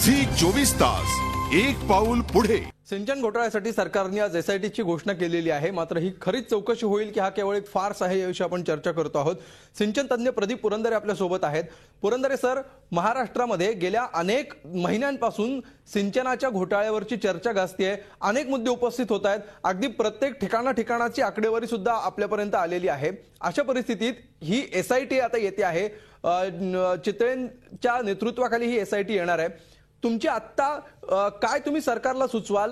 Zee 24 तास एक पाऊल पुढे। सिंचन घोटाळ्यासाठी सरकारने आज एसआयटीची घोषणा केलेली आहे। मात्र ही खरीच चौकशी होईल की हा केवळ एक फार्स आहे याविषयी आपण चर्चा करतो आहोत। सिंचन तज्ञ प्रदीप पुरंदरे आपल्या सोबत आहेत। पुरंदरे सर, महाराष्ट्रामध्ये गेल्या अनेक महिन्यांपासून सिंचनाच्या घोटाळ्यावरची चर्चा गाजतेय। अनेक मुद्दे उपस्थित होत आहेत। अगदी प्रत्येक ठिकाणाची आकडेवारी सुद्धा आपल्यापर्यंत आलेली आहे। अशा परिस्थितीत ही एसआयटी आता येते आहे। चितळेंच्या नेतृत्वाखाली ही एसआयटी येणार आहे। तुमची आत्ता काय तुम्ही सरकारला सुचवाल?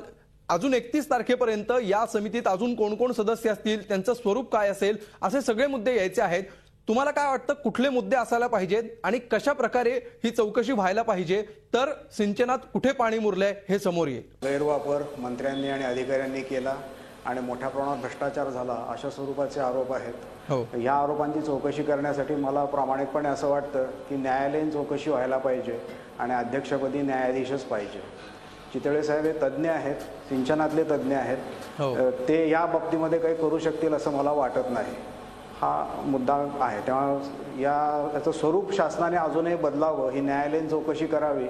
अजून 31 तारखेपर्यंत या समितीत अजून कोण कोण सदस्य असतील, त्यांचं स्वरूप काय असेल, असे सगळे मुद्दे यायचे आहेत। तुम्हाला काय वाटतं कुठले मुद्दे असायला पाहिजेत आणि कशा प्रकारे ही चौकशी व्हायला पाहिजे तर सिंचनात कुठे पाणी मुरलंय हे समोर येईल? गैरवापर मंत्र्यांनी आणि अधिकाऱ्यांनी केला आणि मोठ्या प्रमाणात भ्रष्टाचार झाला अशा स्वरूपाचे आरोप आहेत। या आरोपांची चौकशी करण्यासाठी मला प्रामाणिकपणे असं वाटतं की न्यायालयीन चौकशी व्हायला पाहिजे आणि अध्यक्षपदी न्यायाधीशच पाहिजे। चितळे साहेब हे तज्ज्ञ आहेत, सिंचनातले तज्ज्ञ आहेत। ते या बाबतीमध्ये काही करू शकतील असं मला वाटत नाही। हा मुद्दा आहे। तेव्हा याचं स्वरूप शासनाने अजूनही बदलावं, ही न्यायालयीन चौकशी करावी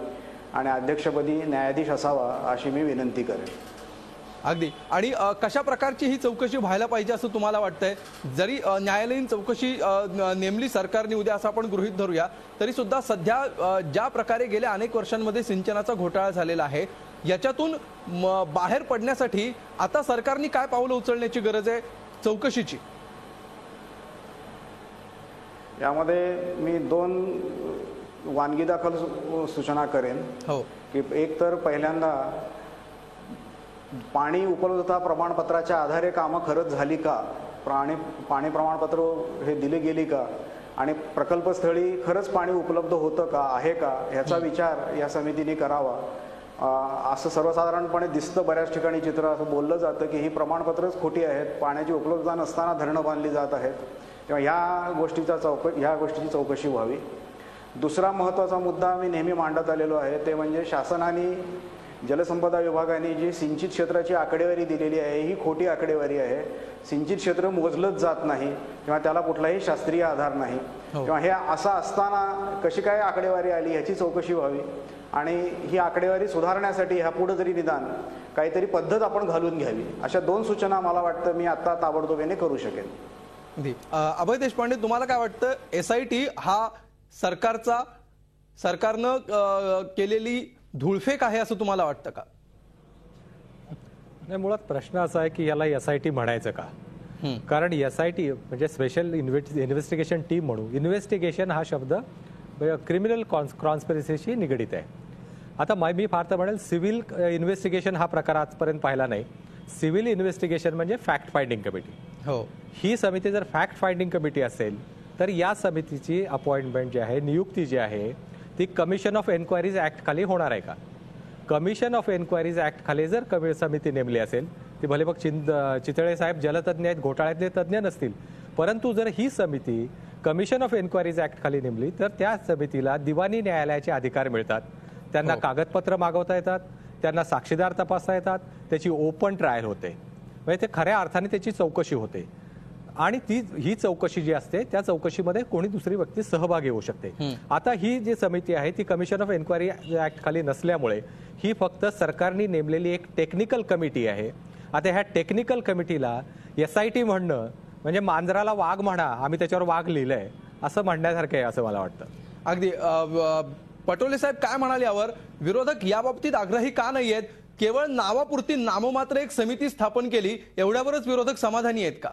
आणि अध्यक्षपदी न्यायाधीश असावा अशी मी विनंती करेन। अगदी। आणि कशा प्रकारची ही चौकशी व्हायला पाहिजे असं तुम्हाला वाटतंय? जरी न्यायालयीन चौकशी नेमली सरकारने उद्या असं आपण गृहीत धरूया, तरी सुद्धा सध्या ज्या प्रकारे गेल्या अनेक वर्षांमध्ये सिंचनाचा घोटाळा झालेला आहे, याच्यातून बाहेर पडण्यासाठी आता सरकारने काय पावलं उचलण्याची गरज आहे चौकशीची? यामध्ये मी 2 वानगीदाखल सूचना करेन की एक तर पहिल्यांदा पाणी उपलब्धता प्रमाणपत्राच्या आधारे कामं खरंच झाली का, पाणी प्रमाणपत्र हे दिले गेली का आणि प्रकल्पस्थळी खरंच पाणी उपलब्ध होतं का, आहे का, ह्याचा विचार या समितीने करावा। असं सर्वसाधारणपणे दिसतं, बऱ्याच ठिकाणी चित्र असं बोललं जातं की ही प्रमाणपत्रच खोटी आहेत, पाण्याची उपलब्धता नसताना धरणं बांधली जात आहेत। तेव्हा ह्या गोष्टीची चौकशी व्हावी। दुसरा महत्त्वाचा मुद्दा मी नेहमी मांडत आलेलो आहे ते म्हणजे शासनाने जलसंपदा विभागाने जी सिंचित क्षेत्राची आकडेवारी दिलेली आहे ही खोटी आकडेवारी आहे। सिंचित क्षेत्र मोजलंच जात नाही किंवा त्याला कुठलाही शास्त्रीय आधार नाही। तेव्हा हे असं असताना कशी काय आकडेवारी आली ह्याची चौकशी व्हावी आणि ही आकडेवारी सुधारण्यासाठी ह्या पुढे जरी निदान काहीतरी पद्धत आपण घालून घ्यावी। अशा 2 सूचना मला वाटतं मी आता ताबडतोबीने करू शकेन। अभय देशपांडे, तुम्हाला काय वाटतं? एसआयटी हा सरकारनं केलेली धूळफेक आहे असं तुम्हाला वाटतं का? नाही, मुळात प्रश्न असा आहे की याला एसआयटी म्हणायचं का? कारण एसआयटी म्हणजे स्पेशल इन्व्हेस्टिगेशन टीम म्हणू, इन्व्हेस्टिगेशन हा शब्द क्रिमिनल कॉन्स्पिरसीशी निगडीत आहे। आता मी फार तर म्हणेल सिव्हिल इन्व्हेस्टिगेशन हा प्रकार आजपर्यंत पाहिला नाही। सिव्हिल इन्व्हेस्टिगेशन म्हणजे फॅक्ट फाइंडिंग कमिटी। ही समिती जर फॅक्ट फाइंडिंग कमिटी असेल तर या समितीची अपॉइंटमेंट जी आहे, नियुक्ती जी आहे ती कमिशन ऑफ एन्क्वायरीज ऍक्ट खाली होणार आहे का? कमिशन ऑफ एन्क्वायरीज ऍक्ट खाली जर समिती नेमली असेल, ती भले मग चितळे साहेब जलतज्ञ आहेत, घोटाळ्यातले तज्ज्ञ नसतील, परंतु जर ही समिती कमिशन ऑफ एन्क्वायरीज ऍक्ट खाली नेमली तर त्या समितीला दिवाणी न्यायालयाचे अधिकार मिळतात। त्यांना कागदपत्र मागवता येतात, त्यांना साक्षीदार तपासता येतात, त्याची ओपन ट्रायल होते, म्हणजे ते खऱ्या अर्थाने त्याची चौकशी होते आणि ही चौकशी जी असते त्या चौकशीमध्ये कोणी दुसरी व्यक्ती सहभागी होऊ शकते। आता ही जी समिती आहे ती कमिशन ऑफ एन्क्वायरी ऍक्ट खाली नसल्यामुळे ही फक्त सरकारने नेमलेली एक टेक्निकल कमिटी आहे। आता ह्या टेक्निकल कमिटीला एसआयटी म्हणणं म्हणजे मांजराला वाघ म्हणा, आम्ही त्याच्यावर वाघ लिहिलंय असं म्हणण्यासारखं आहे असं मला वाटतं। अगदी। पटोले साहेब काय म्हणाले यावर? विरोधक या बाबतीत आग्रही का नाही आहेत? केवळ नावापुरती नाममात्र एक समिती स्थापन केली एवढ्यावरच विरोधक समाधानी आहेत का?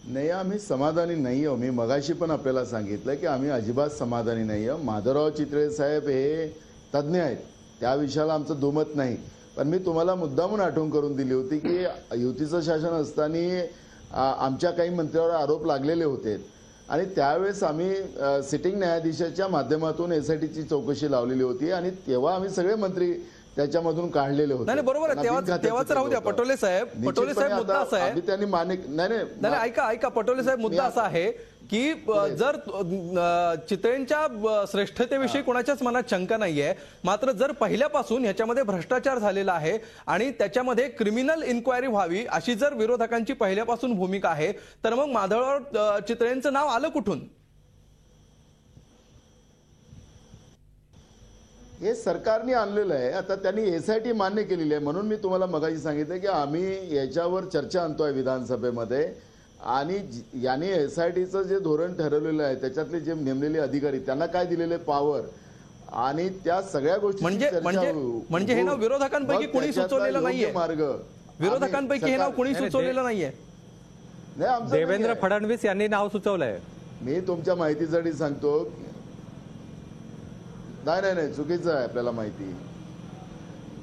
नाही, आम्ही समाधानी नाही आहोत। मी मगाशी पण आपल्याला सांगितलं की आम्ही अजिबात समाधानी नाही आहोत। माधवराव चितळे साहेब हे तज्ज्ञ आहेत, त्या विषयाला आमचं दुमत नाही। पण मी तुम्हाला मुद्दामून आठवण करून दिली होती की युतीचं शासन असताना आमच्या काही मंत्र्यावर आरोप लागलेले होते आणि त्यावेळेस आम्ही सिटिंग न्यायाधीशाच्या माध्यमातून एसआयटीची चौकशी लावलेली होती आणि तेव्हा आम्ही सगळे मंत्री त्याच्यामधून काढलेले होते। नाही, बरोबर आहे, तेव्हाच राहू द्या। पटोले साहेब मुद्दा असा आहे, त्यांनी नाही ऐका पटोले साहेब, मुद्दा असा आहे की जर चितळेंच्या श्रेष्ठतेविषयी कोणाच्याच मनात शंका नाहीये, मात्र जर पहिल्यापासून ह्याच्यामध्ये भ्रष्टाचार झालेला आहे आणि त्याच्यामध्ये क्रिमिनल इन्क्वायरी व्हावी अशी जर विरोधकांची पहिल्यापासून भूमिका आहे, तर मग माधवराव चितळेंचं नाव आलं कुठून? हे सरकारने आणलेलं आहे. आता त्यांनी SIT मान्य केलेली आहे, म्हणून मी तुम्हाला मगाशी सांगितलं की आम्ही याच्यावर चर्चा आणतोय विधानसभेमध्ये. आणि याने SITचं जे धोरण ठरवलेलं आहे त्याच्यातले जे नेमलेले अधिकारी त्यांना काय दिलेले पॉवर आणि त्या सगळ्या गोष्टी म्हणजे हे नाव विरोधकांपैकी कोणी सुचवलेलं नाहीये. मार्ग विरोधकांपैकी हे नाव कोणी सुचवलेलं नाहीये. नाही, आमचं देवेंद्र नाही आहे. फडणवीस यांनी नाव सुचवलंय. मी तुमच्या माहितीसाठी सांगतो. नाही चुकीचं आहे, आपल्याला माहिती.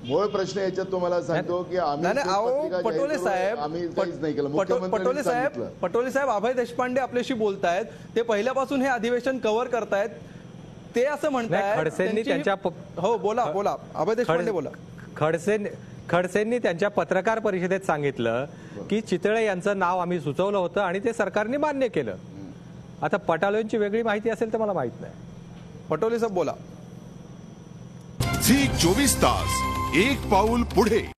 मूळ प्रश्न याच्यात तुम्हाला सांगतो की आम्ही पटोले साहेब आम्ही काहीच नाही केलं. पटोले साहेब अभय देशपांडे आपल्याशी बोलतायत. ते पहिल्यापासून हे अधिवेशन कव्हर करतायत. ते असं म्हणतायत खडसेंनी त्यांच्या हो बोला अभय देशपांडे बोला. खडसेंनी त्यांच्या पत्रकार परिषदेत सांगितलं की चितळे यांचं नाव आम्ही सुचवलं होतं आणि ते सरकारने मान्य केलं. आता पटोलेंची वेगळी माहिती असेल तर मला माहित नाही. पटोले साहेब बोला. झी 24 तास एक पाऊल पुढे.